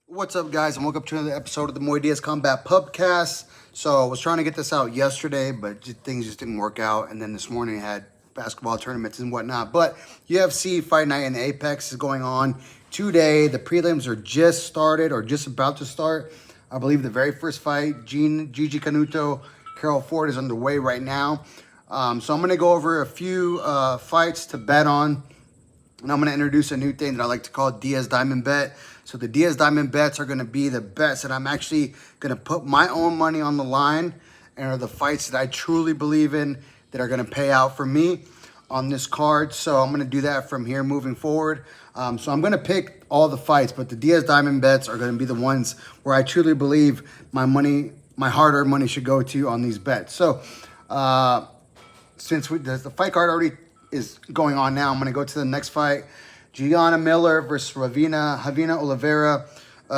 What's up, guys, and welcome to another episode of the Muay Diaz Combat Pubcast. So I was trying to get this out yesterday, but things just didn't work out. And then this morning I had basketball tournaments and whatnot. But UFC Fight Night in Apex is going on today. The prelims are just started or just about to start. I believe the very first fight, Gigi Canuto, Carol Ford, is underway right now. So I'm going to go over a few fights to bet on. And I'm going to introduce a new thing that I like to call Diaz Diamond Bet. So the Diaz Diamond Bets are going to be the bets that I'm actually going to put my own money on the line and are the fights that I truly believe in that are going to pay out for me on this card. So I'm going to do that from here moving forward. So I'm going to pick all the fights, but the Diaz Diamond Bets are going to be the ones where I truly believe my money, my hard-earned money should go to on these bets. So since the fight card already is going on now, I'm going to go to the next fight. Gianna Miller versus Havina Oliveira.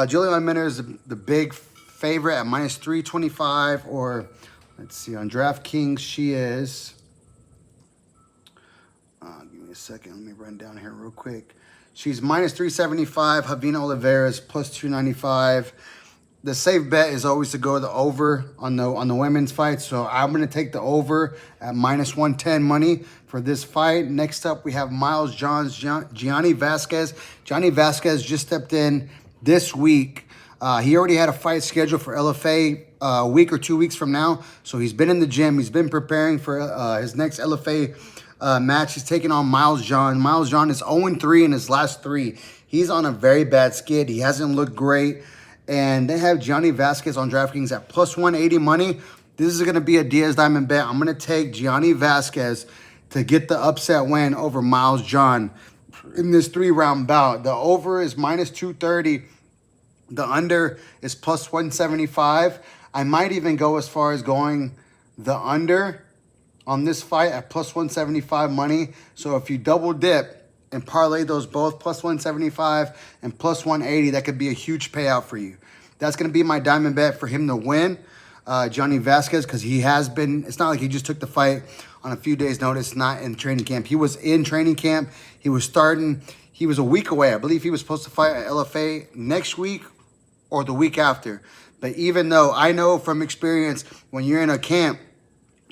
Juliana Miller is the big favorite at minus 325, or let's see, on DraftKings she is. Give me a second. Let me run down here real quick. She's minus 375. Havina Oliveira is plus 295. The safe bet is always to go the over on the women's fight. So I'm going to take the over at minus 110 money for this fight. Next up, we have Miles Johns, Gianni Vasquez. Gianni Vasquez just stepped in this week. He already had a fight scheduled for LFA a week or 2 weeks from now. So he's been in the gym. He's been preparing for his next LFA match. He's taking on Miles John. Miles John is 0-3 in his last 3. He's on a very bad skid. He hasn't looked great. And they have Gianni Vasquez on DraftKings at plus 180 money. This is going to be a Diaz Diamond bet. I'm going to take Gianni Vasquez to get the upset win over Miles John in this 3-round bout. The over is minus 230. The under is plus 175. I might even go as far as going the under on this fight at plus 175 money. So if you double dip and parlay those both, plus 175 and plus 180, that could be a huge payout for you. That's going to be my diamond bet for him to win, Gianni Vasquez, because he has been, it's not like he just took the fight on a few days' notice, not in training camp. He was in training camp. He was starting. He was a week away. I believe he was supposed to fight at LFA next week or the week after. But even though I know from experience, when you're in a camp,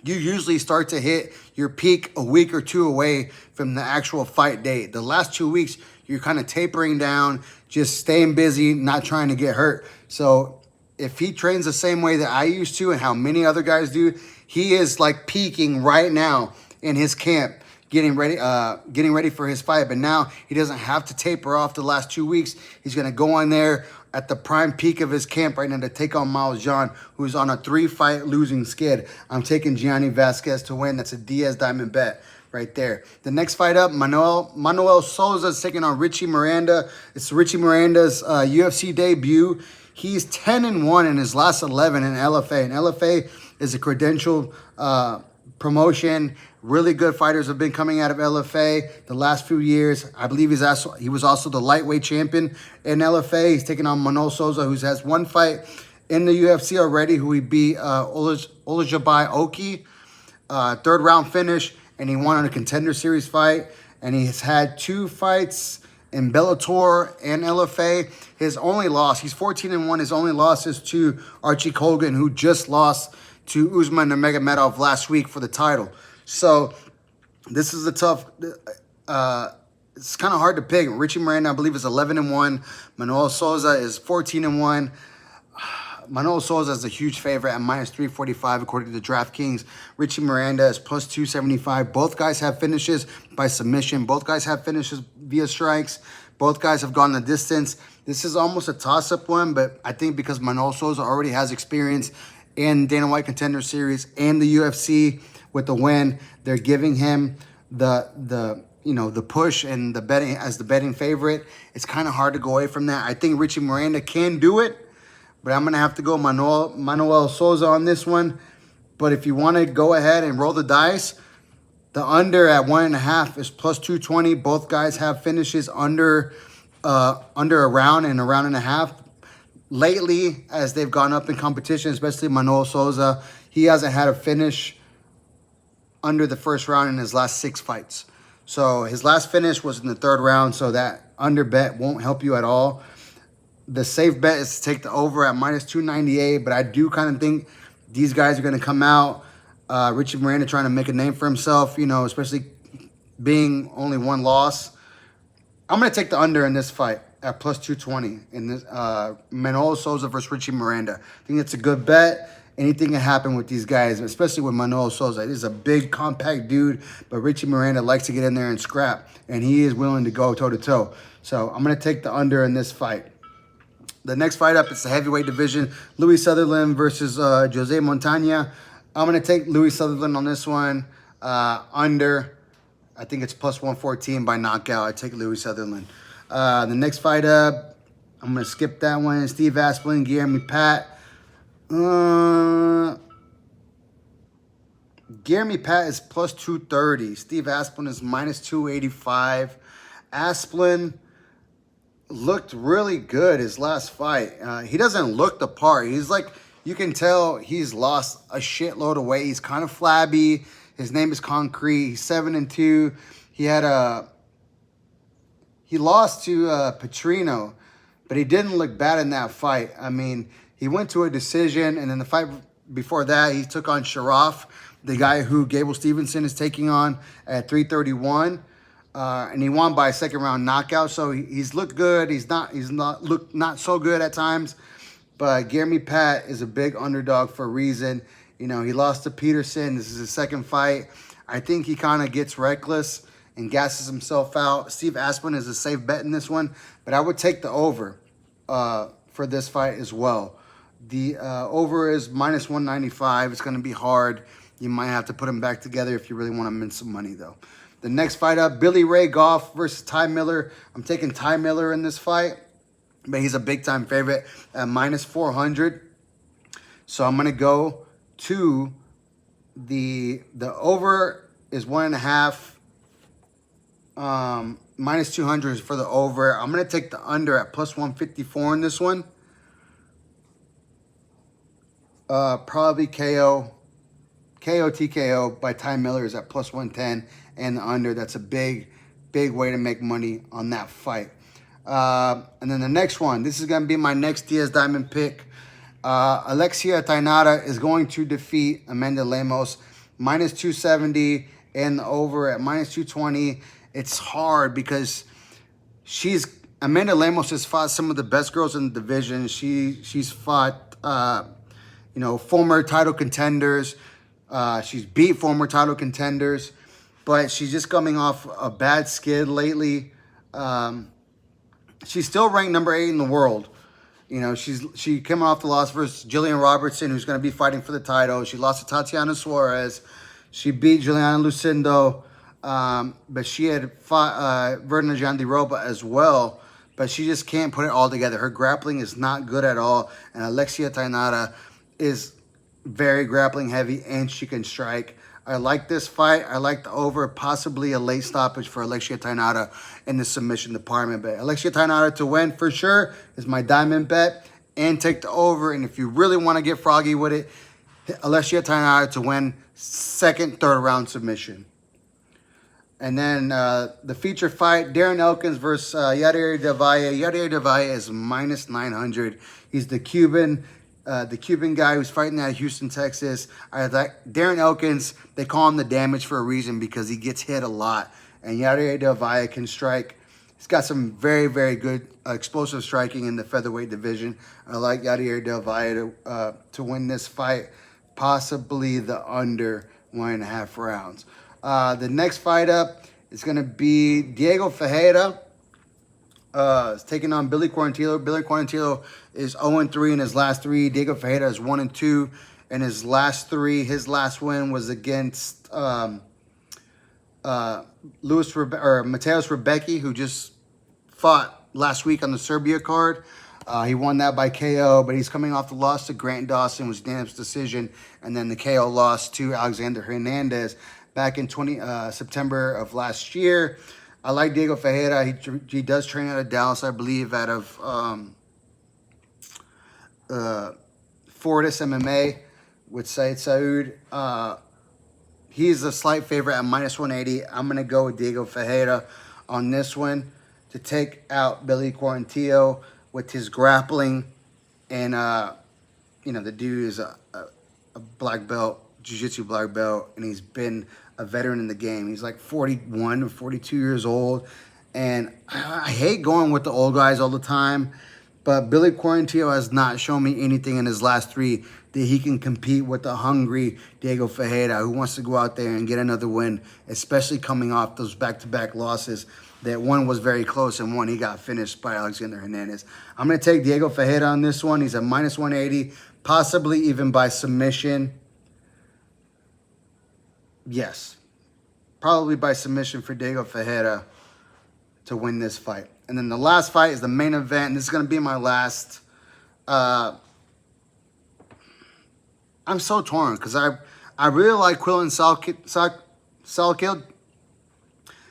you usually start to hit your peak a week or two away from the actual fight date. The last 2 weeks, you're kind of tapering down, just staying busy, not trying to get hurt. So if he trains the same way that I used to and how many other guys do, he is like peaking right now in his camp, getting ready for his fight. But now he doesn't have to taper off the last 2 weeks. He's going to go on there at the prime peak of his camp right now to take on Miles John, who's on a 3-fight losing skid. I'm taking Gianni Vasquez to win. That's a Diaz Diamond bet right there. The next fight up, Manuel Souza is taking on Richie Miranda. It's Richie Miranda's UFC debut. He's 10-1 in his last 11 in LFA. And LFA is a credentialed promotion. Really good fighters have been coming out of LFA the last few years. I believe he was also the lightweight champion in LFA. He's taking on Manuel Souza, who has one fight in the UFC already, who he beat Olajubai Oki, 3rd-round finish, and he won on a Contender Series fight. And he has had 2 fights in Bellator and LFA. His only loss, he's 14-1. His only loss is to Archie Colgan, who just lost to Usman Nurmagomedov last week for the title. So this is a tough, it's kind of hard to pick. Richie Miranda, I believe, is 11-1. Manuel Souza is 14-1. Manuel Souza is a huge favorite at minus 345 according to DraftKings. Richie Miranda is plus 275. Both guys have finishes by submission. Both guys have finishes via strikes. Both guys have gone the distance. This is almost a toss-up one, but I think because Manuel Souza already has experience in Dana White Contender Series and the UFC with the win, they're giving him the push and the betting as the betting favorite. It's kind of hard to go away from that. I think Richie Miranda can do it, but I'm gonna have to go Manuel Souza on this one. But if you want to go ahead and roll the dice, the under at 1.5 is plus 220. Both guys have finishes under a round and a round and a half. Lately, as they've gone up in competition, especially Manuel Souza, he hasn't had a finish under the first round in his last 6 fights. So his last finish was in the 3rd round, so that under bet won't help you at all. The safe bet is to take the over at minus 298, but I do kind of think these guys are going to come out. Richie Miranda trying to make a name for himself, you know, especially being only one loss. I'm going to take the under in this fight at plus 220 in this Manolo Souza versus Richie Miranda. I think it's a good bet. Anything can happen with these guys, especially with Manolo Souza. He's a big, compact dude, but Richie Miranda likes to get in there and scrap, and he is willing to go toe-to-toe. So I'm going to take the under in this fight. The next fight up is the heavyweight division. Louis Sutherland versus Jose Montaña. I'm going to take Louis Sutherland on this one. Under. I think it's plus 114 by knockout. I take Louis Sutherland. The next fight up, I'm going to skip that one. Steve Asplin, Guillermo Pat. Guillermo Pat is plus 230. Steve Asplin is minus 285. Asplin looked really good his last fight. He doesn't look the part. He's like, you can tell he's lost a shitload of weight. He's kind of flabby. His name is Concrete. He's 7-2. He lost to Petrino, but he didn't look bad in that fight. I mean, he went to a decision, and then the fight before that, he took on Sharaf, the guy who Gable Stevenson is taking on at 331. And he won by a second round knockout. So he's looked good. He's looked not so good at times. But Guillermo Pat is a big underdog for a reason. You know, he lost to Peterson. This is his second fight. I think he kind of gets reckless and gasses himself out. Steve Asplin is a safe bet in this one, but I would take the over for this fight as well. The over is minus 195. It's going to be hard. You might have to put them back together if you really want to mint some money, though. The next fight up, Billy Ray Goff versus Ty Miller. I'm taking Ty Miller in this fight, but he's a big-time favorite at minus 400. So I'm going to go to the over is 1.5. Minus 200 is for the over. I'm going to take the under at plus 154 in this one. Probably KO. TKO by Ty Miller is at plus 110, and the under. That's a big way to make money on that fight. And then the next one, this is going to be my next Diaz Diamond pick. Alexia Tainara is going to defeat Amanda Lemos, minus 270, and the over at minus 220. It's hard because Amanda Lemos has fought some of the best girls in the division. She's fought former title contenders. She's beat former title contenders, but she's just coming off a bad skid lately. She's still ranked number 8 in the world. You know, she came off the loss versus Jillian Robertson, who's going to be fighting for the title. She lost to Tatiana Suarez. She beat Juliana Lucindo, but she had fought Verna Jandiroba as well. But she just can't put it all together. Her grappling is not good at all, and Alexia Tainara is very grappling heavy, and she can strike. I like this fight. I like the over, possibly a late stoppage for Alexia Tainara in the submission department. But Alexia Tainara to win for sure is my diamond bet, and take the over. And if you really want to get froggy with it, Alexia Tainara to win second, third round submission. And then the feature fight, Darren Elkins versus Yair Del Valle. Yair Del Valle is minus 900. He's the Cuban guy who's fighting out of Houston, Texas. I like Darren Elkins. They call him the damage for a reason because he gets hit a lot. And Yair Del Valle can strike. He's got some very, very good explosive striking in the featherweight division. I like Yair Del Valle to win this fight, possibly the under 1.5 rounds. The next fight up is going to be Diego Ferreira. Is taking on Billy Quarantillo. Billy Quarantillo is 0-3 in his last 3. Diego Ferreira is 1-2 in his last 3. His last win was against Mateus Rebecki, who just fought last week on the Serbia card. He won that by KO, but he's coming off the loss to Grant Dawson, was unanimous decision, and then the KO loss to Alexander Hernandez back in September of last year. I like Diego Ferreira. He does train out of Dallas, I believe, out of Fortis MMA with Said Saud. He's a slight favorite at minus 180. I'm going to go with Diego Ferreira on this one to take out Billy Quarantillo. with his grappling. And, you know, the dude is a black belt, jiu-jitsu black belt, and he's been a veteran in the game. He's like 41 or 42 years old. And I hate going with the old guys all the time, but Billy Quarantillo has not shown me anything in his last 3 that he can compete with the hungry Diego Ferreira, who wants to go out there and get another win, especially coming off those back-to-back losses. That one was very close and one he got finished by Alexander Hernandez. I'm going to take Diego Ferreira on this one. He's at minus 180, possibly even by submission. Yes, probably by submission for Diego Ferreira to win this fight. And then the last fight is the main event. And this is going to be my last. I'm so torn because I really like Quillen Salkilld,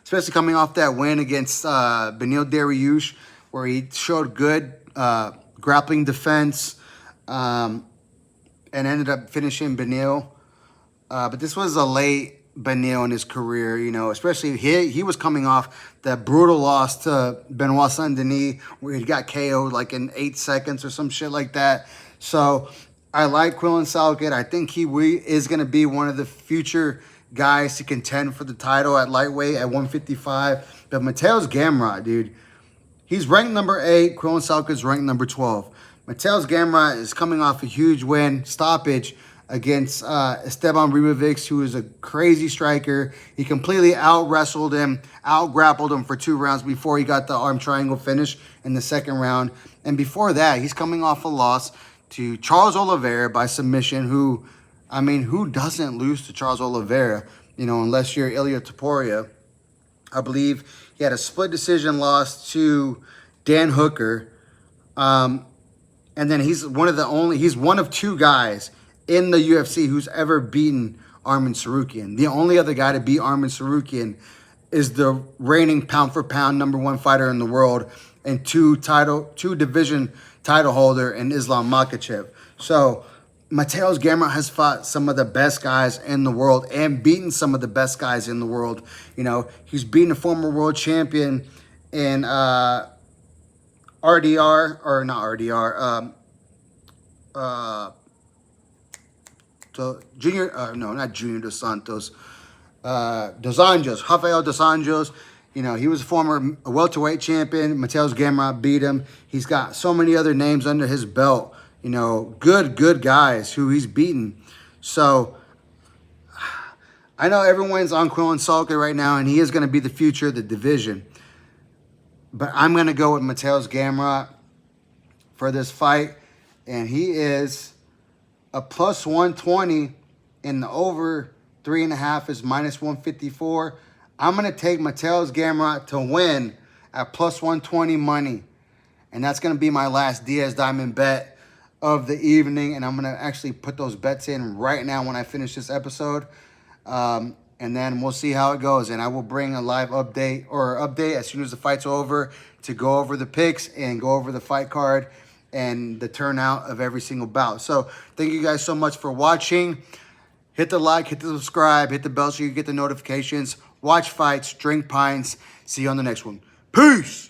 especially coming off that win against Beneil Dariush, where he showed good grappling defense and ended up finishing Beneil. But this was a late Beneil in his career, you know, especially he was coming off that brutal loss to Benoit Saint-Denis, where he got KO'd like in 8 seconds or some shit like that. So I like Quillen Salkilld. I think he is going to be one of the future guys to contend for the title at lightweight at 155. But Mateus Gamrot, dude, he's ranked number 8. Quillen Salkild's ranked number 12. Mateus Gamrot is coming off a huge win, stoppage, against Esteban Ribovics, who is a crazy striker. He completely out-wrestled him, out-grappled him for 2 rounds before he got the arm triangle finish in the 2nd round. And before that, he's coming off a loss to Charles Oliveira by submission, who, I mean, who doesn't lose to Charles Oliveira, you know, unless you're Ilia Topuria. I believe he had a split decision loss to Dan Hooker. And then he's one of 2 guys in the UFC who's ever beaten Arman Tsarukyan. The only other guy to beat Arman Tsarukyan is the reigning pound-for-pound #1 fighter in the world and 2 division title holder in Islam Makhachev. So Mateus Gamrot has fought some of the best guys in the world and beaten some of the best guys in the world. You know, he's beaten a former world champion in RDR, or not RDR, not Junior Dos Santos, Dos Anjos, Rafael Dos Anjos. You know, he was a former welterweight champion. Mateus Gamrot beat him. He's got so many other names under his belt. You know, good guys who he's beaten. So I know everyone's on Quillen Salkilld right now, and he is going to be the future of the division. But I'm going to go with Mateus Gamrot for this fight, and he is a plus 120, and the over 3.5 is minus 154. I'm going to take Mateus Gamrot to win at plus 120 money. And that's going to be my last Diaz Diamond bet of the evening. And I'm going to actually put those bets in right now when I finish this episode. And then we'll see how it goes. And I will bring a live update as soon as the fight's over to go over the picks and go over the fight card and the turnout of every single bout. So thank you guys so much for watching. Hit the like, hit the subscribe, hit the bell so you get the notifications. Watch fights, drink pints. See you on the next one. Peace!